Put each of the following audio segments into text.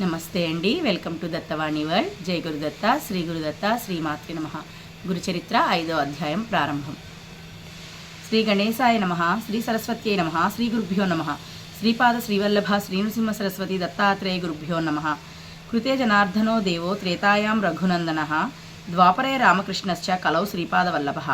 నమస్తే అండి. Welcome to Dattavani World. జై గురుదత్త, శ్రీ గురుదత్త, శ్రీమాత్రి నమః. గురుచరిత్ర 5వ అధ్యాయం ప్రారంభం. శ్రీ గణేశాయ నమః, శ్రీ సరస్వత్యై నమః, శ్రీ గురుభ్యో నమః. శ్రీపాద శ్రీవల్లభ శ్రీనృసింహ సరస్వతి దత్తాత్రేయ గురుభ్యో నమః. కృతే జనార్దనో దేవో త్రేతాయాం రఘునందనః, ద్వాపరే రామకృష్ణశ్చ కలౌ శ్రీపాదవల్లభః.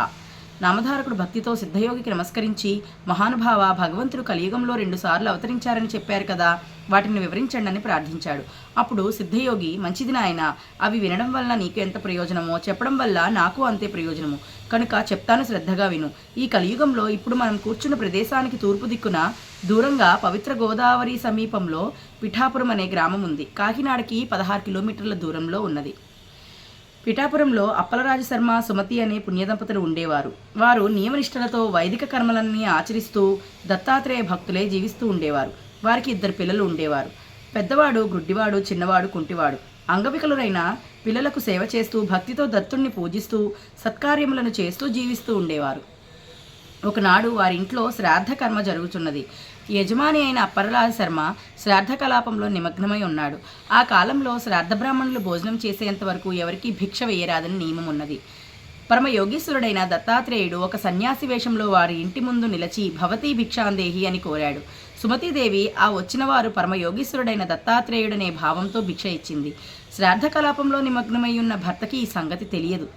నామధారకుడు భక్తితో సిద్ధయోగికి నమస్కరించి, మహానుభావ, భగవంతుడు కలియుగంలో 2 సార్లు అవతరించారని చెప్పారు కదా, వాటిని వివరించండి అని ప్రార్థించాడు. అప్పుడు సిద్ధయోగి, మంచిది నాయన, అవి వినడం వల్ల నీకు ఎంత ప్రయోజనమో చెప్పడం వల్ల నాకు అంతే ప్రయోజనము, కనుక చెప్తాను, శ్రద్ధగా విను. ఈ కలియుగంలో ఇప్పుడు మనం కూర్చున్న ప్రదేశానికి తూర్పు దిక్కున దూరంగా పవిత్ర గోదావరి సమీపంలో పిఠాపురం అనే గ్రామం ఉంది. కాకినాడకి 16 కిలోమీటర్ల దూరంలో ఉన్నది. పిఠాపురంలో అప్పలరాజు శర్మ, సుమతి అనే పుణ్యదంపతులు ఉండేవారు. వారు నియమనిష్టలతో వైదిక కర్మలన్నీ ఆచరిస్తూ దత్తాత్రేయ భక్తులే జీవిస్తూ ఉండేవారు. వారికి 2 పిల్లలు ఉండేవారు. పెద్దవాడు గ్రుడ్డివాడు, చిన్నవాడు కుంటివాడు. అంగవికలురైన పిల్లలకు సేవ చేస్తూ భక్తితో దత్తుణ్ణి పూజిస్తూ సత్కార్యములను చేస్తూ జీవిస్తూ ఉండేవారు. ఒకనాడు వారింట్లో శ్రాద్ధ కర్మ జరుగుతున్నది. యజమాని అయిన అప్పలరాజు శర్మ శ్రాద్ధ కలాపంలో నిమగ్నమై ఉన్నాడు. ఆ కాలంలో శ్రాద్ధ బ్రాహ్మణులు భోజనం చేసేంత వరకు ఎవరికీ భిక్ష వేయరాదని నియమం ఉన్నది. పరమ యోగీశ్వరుడైన దత్తాత్రేయుడు ఒక సన్యాసి వేషంలో వారి ఇంటి ముందు నిలిచి భవతీ భిక్షాందేహి అని కోరాడు. సుమతీదేవి ఆ వచ్చిన వారు పరమ యోగీశ్వరుడైన దత్తాత్రేయుడనే భావంతో భిక్ష ఇచ్చింది. శ్రాద్ధ కలాపంలో నిమగ్నమై ఉన్న భర్తకి ఈ సంగతి తెలియదు.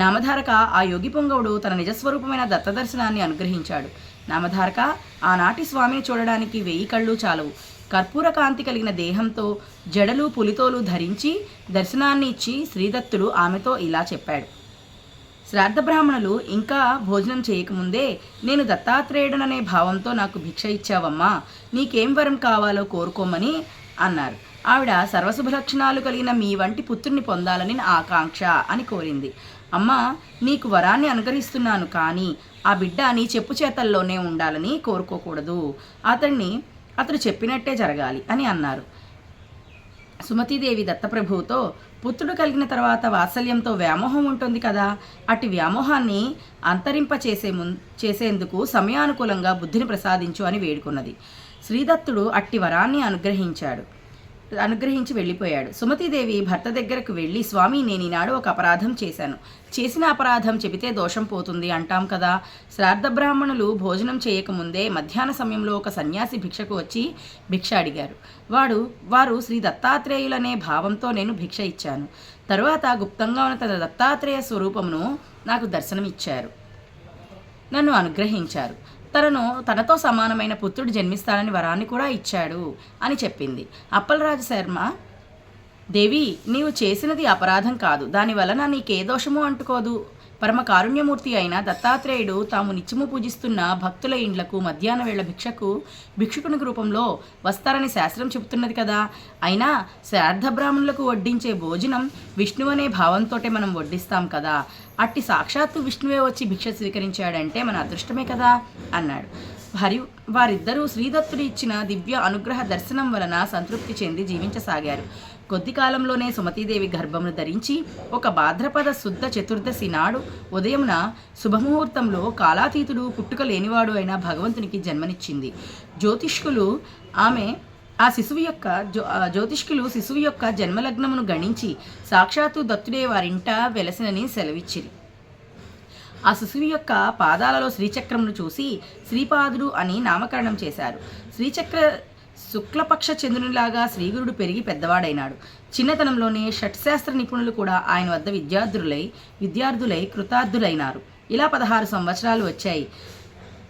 నామధారక, ఆ యోగి పొంగవుడు తన నిజస్వరూపమైన దత్తదర్శనాన్ని అనుగ్రహించాడు. నామధారక, ఆనాటి స్వామిని చూడడానికి 1000 కళ్ళు చాలవు. కర్పూర కాంతి కలిగిన దేహంతో జడలు పులితోలు ధరించి దర్శనాన్ని ఇచ్చి శ్రీదత్తుడు ఆమెతో ఇలా చెప్పాడు. శ్రాద్ధ బ్రాహ్మణులు ఇంకా భోజనం చేయకముందే, నేను దత్తాత్రేయుడననే భావంతో నాకు భిక్ష ఇచ్చావమ్మా, నీకేం వరం కావాలో కోరుకోమని అన్నారు. ఆవిడ సర్వశుభ లక్షణాలు కలిగిన మీ వంటి పుత్రుని పొందాలని నా ఆకాంక్ష అని కోరింది. అమ్మా, నీకు వరాన్ని అనుగ్రహిస్తున్నాను, కానీ ఆ బిడ్డ నీ చెప్పు చేతల్లోనే ఉండాలని కోరుకోకూడదు. అతడు చెప్పినట్టే జరగాలి అని అన్నారు. సుమతీదేవి దత్తప్రభువుతో, పుత్రుడు కలిగిన తర్వాత వాత్సల్యంతో వ్యామోహం ఉంటుంది కదా, అట్టి వ్యామోహాన్ని చేసేందుకు సమయానుకూలంగా బుద్ధిని ప్రసాదించు అని వేడుకున్నది. శ్రీదత్తుడు అట్టి వరాన్ని అనుగ్రహించి వెళ్ళిపోయాడు. సుమతీదేవి భర్త దగ్గరకు వెళ్ళి, స్వామి, నేను ఈనాడు ఒక అపరాధం చేశాను. చేసిన అపరాధం చెబితే దోషం పోతుంది అంటాం కదా. శ్రాద్ధ బ్రాహ్మణులు భోజనం చేయకముందే మధ్యాహ్న సమయంలో ఒక సన్యాసి భిక్షకు వచ్చి భిక్ష అడిగారు. వారు శ్రీ దత్తాత్రేయులనే భావంతో నేను భిక్ష ఇచ్చాను. తరువాత గుప్తంగా ఉన్న తన దత్తాత్రేయ స్వరూపమును నాకు దర్శనమిచ్చారు, నన్ను అనుగ్రహించారు. తనతో సమానమైన పుత్రుడు జన్మిస్తానని వరాన్ని కూడా ఇచ్చాడు అని చెప్పింది. అప్పలరాజు శర్మ, దేవి, నీవు చేసినది అపరాధం కాదు, దానివలన నీకే దోషము అంటుకోదు. పరమ కారుణ్యమూర్తి అయిన దత్తాత్రేయుడు తాము నిత్యము పూజిస్తున్న భక్తుల ఇండ్లకు మధ్యాహ్న వేళ భిక్షకుని రూపంలో వస్తారని శాస్త్రం చెబుతున్నది కదా. అయినా శ్రాద్ధ బ్రాహ్మణులకు వడ్డించే భోజనం విష్ణువు అనే భావంతోటే మనం వడ్డిస్తాం కదా. అట్టి సాక్షాత్తు విష్ణువే వచ్చి భిక్ష స్వీకరించాడంటే మన అదృష్టమే కదా అన్నాడు. వారిద్దరూ శ్రీదత్తుడు ఇచ్చిన దివ్య అనుగ్రహ దర్శనం వలన సంతృప్తి చెంది జీవించసాగారు. కొద్ది కాలంలోనే సుమతీదేవి గర్భమును ధరించి ఒక భాద్రపద శుద్ధ చతుర్దశి నాడు ఉదయమున శుభముహూర్తంలో కాలాతీతుడు, పుట్టుక లేనివాడు అయిన భగవంతునికి జన్మనిచ్చింది. జ్యోతిష్కులు శిశువు యొక్క జన్మలగ్నమును గణించి సాక్షాత్తు దత్తుడే వారింట వెలసినని సెలవిచ్చిరి. ఆ శిశువు యొక్క పాదాలలో శ్రీచక్రమును చూసి శ్రీపాదుడు అని నామకరణం చేశారు. శ్రీచక్ర శుక్లపక్ష చంద్రునిలాగా శ్రీగురుడు పెరిగి పెద్దవాడైనాడు. చిన్నతనంలోనే షట్శాస్త్ర నిపుణులు కూడా ఆయన వద్ద విద్యార్థులై కృతార్థులైనారు. ఇలా 16 సంవత్సరాలు వచ్చాయి.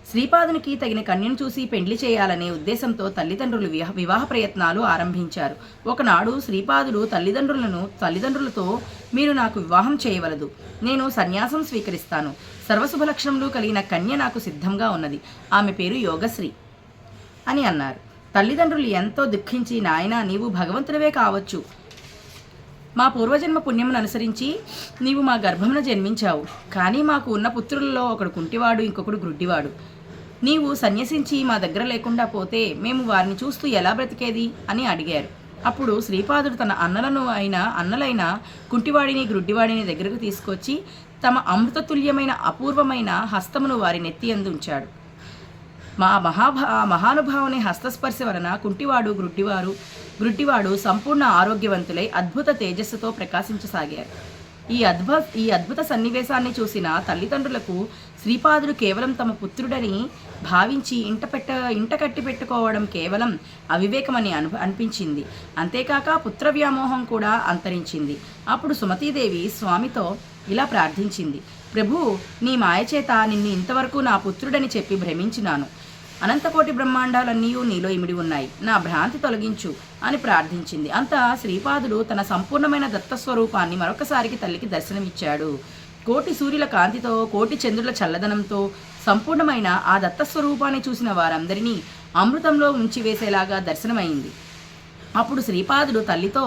శ్రీపాదునికి తగిన కన్యను చూసి పెండ్లి చేయాలనే ఉద్దేశంతో తల్లిదండ్రులు వివాహ ప్రయత్నాలు ఆరంభించారు. ఒకనాడు శ్రీపాదుడు తల్లిదండ్రులతో, మీరు నాకు వివాహం చేయవలదు, నేను సన్యాసం స్వీకరిస్తాను. సర్వశుభ లక్షణములు కలిగిన కన్య నాకు సిద్ధంగా ఉన్నది, ఆమె పేరు యోగశ్రీ అని అన్నారు. తల్లిదండ్రులు ఎంతో దుఃఖించి, నాయనా, నీవు భగవంతుడివే కావచ్చు, మా పూర్వజన్మ పుణ్యమును అనుసరించి నీవు మా గర్భమున జన్మించావు, కానీ మాకు ఉన్న పుత్రులలో ఒకడు కుంటివాడు, ఇంకొకడు గ్రుడ్డివాడు. నీవు సన్యసించి మా దగ్గర లేకుండా పోతే మేము వారిని చూస్తూ ఎలా బ్రతికేది అని అడిగారు. అప్పుడు శ్రీపాదుడు తన అన్నలైన కుంటివాడిని గ్రుడ్డివాడిని దగ్గరకు తీసుకొచ్చి తమ అమృతతుల్యమైన అపూర్వమైన హస్తమును వారి నెత్తి యందు ఉంచాడు. మహానుభావుని హస్తస్పర్శ వలన కుంటివాడు గ్రుడ్డివారు గుడ్డివాడు సంపూర్ణ ఆరోగ్యవంతులై అద్భుత తేజస్సుతో ప్రకాశించసాగారు. ఈ అద్భుత సన్నివేశాన్ని చూసిన తల్లిదండ్రులకు శ్రీపాదుడు కేవలం తమ పుత్రుడని భావించి ఇంట కట్టి పెట్టుకోవడం కేవలం అవివేకమని అనిపించింది. అంతేకాక పుత్ర వ్యామోహం కూడా అంతరించింది. అప్పుడు సుమతీదేవి స్వామితో ఇలా ప్రార్థించింది: ప్రభు, నీ మాయచేత నిన్ను ఇంతవరకు నా పుత్రుడని చెప్పి భ్రమించినాను. అనంతకోటి బ్రహ్మాండాలన్నీ నీలో ఇమిడి ఉన్నాయి, నా భ్రాంతి తొలగించు అని ప్రార్థించింది. అంతా శ్రీపాదుడు తన సంపూర్ణమైన దత్తస్వరూపాన్ని మరొకసారికి తల్లికి దర్శనమిచ్చాడు. కోటి సూర్యుల కాంతితో, కోటి చంద్రుల చల్లదనంతో సంపూర్ణమైన ఆ దత్తస్వరూపాన్ని చూసిన వారందరినీ అమృతంలో ఉంచివేసేలాగా దర్శనమైంది. అప్పుడు శ్రీపాదుడు తల్లితో: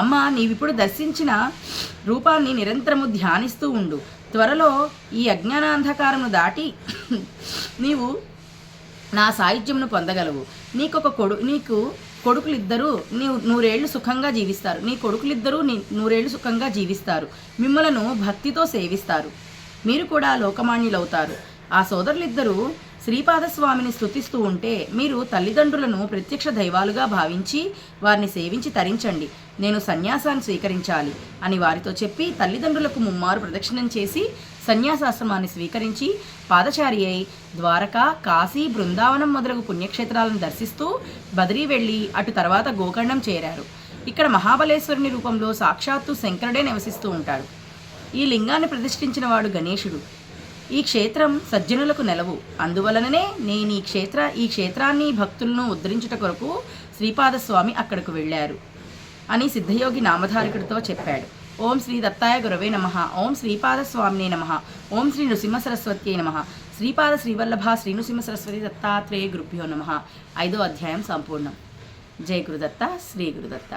అమ్మ, నీవిప్పుడు దర్శించిన రూపాన్ని నిరంతరము ధ్యానిస్తూ ఉండు. త్వరలో ఈ అజ్ఞానాంధకారమును దాటి నీవు నా సాయుధ్యమును పొందగలవు. నీకు కొడుకులిద్దరూ నూరేళ్లు సుఖంగా జీవిస్తారు. నీ కొడుకులిద్దరూ నూరేళ్లు సుఖంగా జీవిస్తారు. మిమ్మలను భక్తితో సేవిస్తారు. మీరు కూడా లోకమాన్యులవుతారు. ఆ సోదరులిద్దరూ శ్రీపాదస్వామిని స్తుతిస్తూ ఉంటే మీరు తల్లిదండ్రులను ప్రత్యక్ష దైవాలుగా భావించి వారిని సేవించి తరించండి. నేను సన్యాసాన్ని స్వీకరించాలి అని వారితో చెప్పి తల్లిదండ్రులకు ముమ్మారు ప్రదక్షిణం చేసి సన్యాసాశ్రమాన్ని స్వీకరించి పాదచారి అయి ద్వారకా, కాశీ, బృందావనం మొదలగు పుణ్యక్షేత్రాలను దర్శిస్తూ బదరీ వెళ్ళి అటు తర్వాత గోకర్ణం చేరారు. ఇక్కడ మహాబలేశ్వరుని రూపంలో సాక్షాత్తు శంకరుడే నివసిస్తూ ఉంటాడు. ఈ లింగాన్ని ప్రతిష్ఠించిన వాడు గణేశుడు. ఈ క్షేత్రం సజ్జనులకు నెలవు. అందువలననే నేను ఈ క్షేత్రాన్ని భక్తులను ఉద్ధరించుట కొరకు శ్రీపాదస్వామి అక్కడకు వెళ్ళారు అని సిద్ధయోగి నామధారకుడితో చెప్పాడు. ఓం శ్రీ దత్తాయ గురవే నమః. ఓం శ్రీపాదస్వామినే నమః. ఓం శ్రీ నృసింహ సరస్వత్యై నమః. శ్రీపాద శ్రీవల్లభ శ్రీ నృసింహ సరస్వతి దత్తాత్రేయ గురుభ్యో నమః. 5వ అధ్యాయం సంపూర్ణం. జై గురుదత్త, శ్రీ గురుదత్త.